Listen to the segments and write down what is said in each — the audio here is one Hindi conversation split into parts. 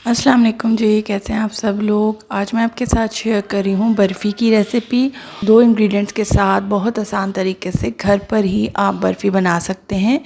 अस्सलाम वालेकुम जी, कैसे हैं आप सब लोग। आज मैं आपके साथ शेयर कर रही हूँ बर्फ़ी की रेसिपी। 2 इंग्रेडिएंट्स के साथ बहुत आसान तरीके से घर पर ही आप बर्फ़ी बना सकते हैं।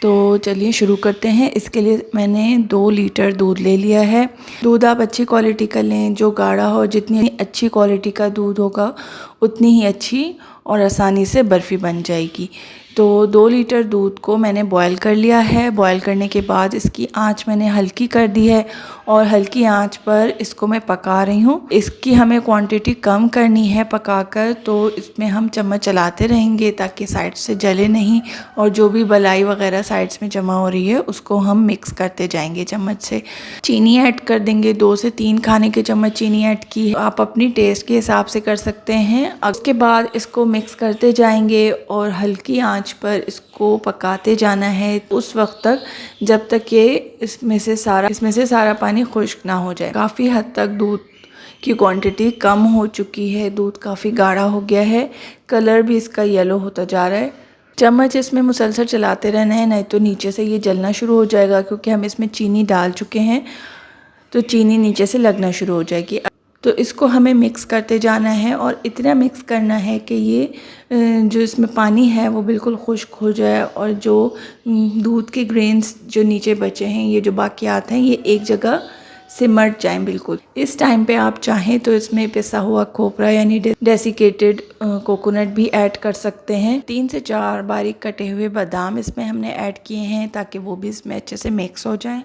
तो चलिए शुरू करते हैं। इसके लिए मैंने 2 लीटर दूध ले लिया है। दूध आप अच्छी क्वालिटी का लें, जो गाढ़ा हो। जितनी अच्छी क्वालिटी का दूध होगा उतनी ही अच्छी और आसानी से बर्फ़ी बन जाएगी। तो 2 लीटर दूध को मैंने बॉयल कर लिया है। बॉयल करने के बाद इसकी आंच मैंने हल्की कर दी है और हल्की आंच पर इसको मैं पका रही हूँ। इसकी हमें क्वांटिटी कम करनी है पकाकर, तो इसमें हम चम्मच चलाते रहेंगे ताकि साइड से जले नहीं, और जो भी बलाई वगैरह साइड्स में जमा हो रही है उसको हम मिक्स करते जाएंगे चम्मच से। चीनी ऐड कर देंगे, 2 से 3 खाने के चम्मच चीनी ऐड की। आप अपनी टेस्ट के हिसाब से कर सकते हैं। उसके बाद इसको मिक्स करते जाएंगे और हल्की आंच पर इसको पकाते जाना है उस वक्त तक जब तक ये इसमें से सारा पानी खुश्क ना हो जाए। काफ़ी हद तक दूध की क्वांटिटी कम हो चुकी है, दूध काफ़ी गाढ़ा हो गया है, कलर भी इसका येलो होता जा रहा है। चम्मच इसमें मुसलसल चलाते रहना है, नहीं तो नीचे से ये जलना शुरू हो जाएगा, क्योंकि हम इसमें चीनी डाल चुके हैं तो चीनी नीचे से लगना शुरू हो जाएगी। तो इसको हमें मिक्स करते जाना है और इतना मिक्स करना है कि ये जो इसमें पानी है वो बिल्कुल खुश्क हो जाए, और जो दूध के ग्रेन्स जो नीचे बचे हैं, ये जो बाकियात हैं, ये एक जगह सिमट जाएं बिल्कुल। इस टाइम पे आप चाहें तो इसमें पिसा हुआ खोपरा यानी डेसिकेटेड कोकोनट भी ऐड कर सकते हैं। 3 से 4 बारीक कटे हुए बादाम इसमें हमने ऐड किए हैं ताकि वो भी इसमें अच्छे से मिक्स हो जाएं।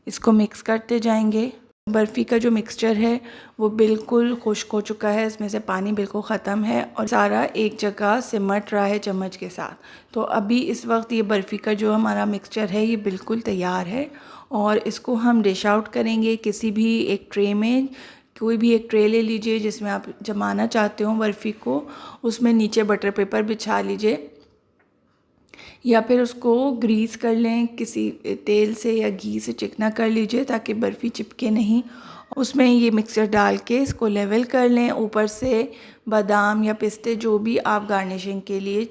इसको मिक्स करते जाएंगे। बर्फ़ी का जो मिक्सचर है वो बिल्कुल खुश्क हो चुका है, इसमें से पानी बिल्कुल ख़त्म है और सारा एक जगह सिमट रहा है चम्मच के साथ। तो अभी इस वक्त ये बर्फ़ी का जो हमारा मिक्सचर है ये बिल्कुल तैयार है, और इसको हम डिश आउट करेंगे किसी भी एक ट्रे में। कोई भी एक ट्रे ले लीजिए जिसमें आप जमाना चाहते हो बर्फ़ी को, उसमें नीचे बटर पेपर बिछा लीजिए या फिर उसको ग्रीस कर लें, किसी तेल से या घी से चिकना कर लीजिए ताकि बर्फ़ी चिपके नहीं। उसमें ये मिक्सचर डाल के इसको लेवल कर लें। ऊपर से बादाम या पिस्ते जो भी आप गार्निशिंग के लिए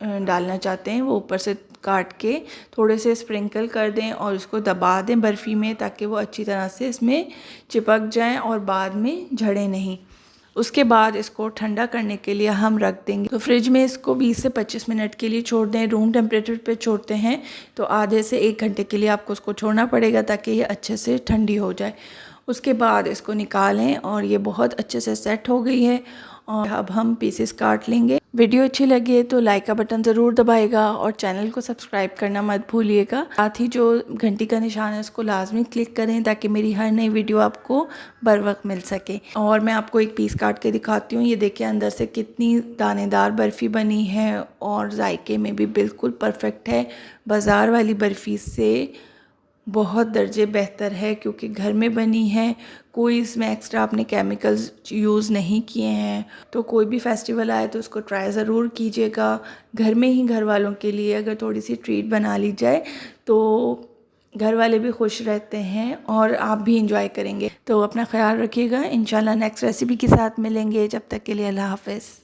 डालना चाहते हैं वो ऊपर से काट के थोड़े से स्प्रिंकल कर दें और उसको दबा दें बर्फ़ी में, ताकि वो अच्छी तरह से इसमें चिपक जाएं और बाद में झड़े नहीं। उसके बाद इसको ठंडा करने के लिए हम रख देंगे, तो फ्रिज में इसको 20 से 25 मिनट के लिए छोड़ दें। रूम टेम्परेचर पे छोड़ते हैं तो आधे से 1 घंटे के लिए आपको उसको छोड़ना पड़ेगा ताकि ये अच्छे से ठंडी हो जाए। उसके बाद इसको निकालें और ये बहुत अच्छे से सेट हो गई है, और अब हम पीसेस काट लेंगे। वीडियो अच्छी लगे तो लाइक का बटन ज़रूर दबाएगा और चैनल को सब्सक्राइब करना मत भूलिएगा। साथ ही जो घंटी का निशान है उसको लाजमी क्लिक करें ताकि मेरी हर नई वीडियो आपको बर वक्त मिल सके। और मैं आपको एक पीस काट के दिखाती हूँ। ये देखिए अंदर से कितनी दानेदार बर्फ़ी बनी है और जायके में भी बिल्कुल परफेक्ट है। बाज़ार वाली बर्फ़ी से बहुत दर्जे बेहतर है क्योंकि घर में बनी है, कोई इसमें एक्स्ट्रा आपने केमिकल्स यूज़ नहीं किए हैं। तो कोई भी फेस्टिवल आए तो उसको ट्राई ज़रूर कीजिएगा। घर में ही घर वालों के लिए अगर थोड़ी सी ट्रीट बना ली जाए तो घर वाले भी खुश रहते हैं और आप भी इंजॉय करेंगे। तो अपना ख्याल रखिएगा। इंशाल्लाह नेक्स्ट रेसिपी के साथ मिलेंगे। जब तक के लिए अल्लाह हाफ़िज़।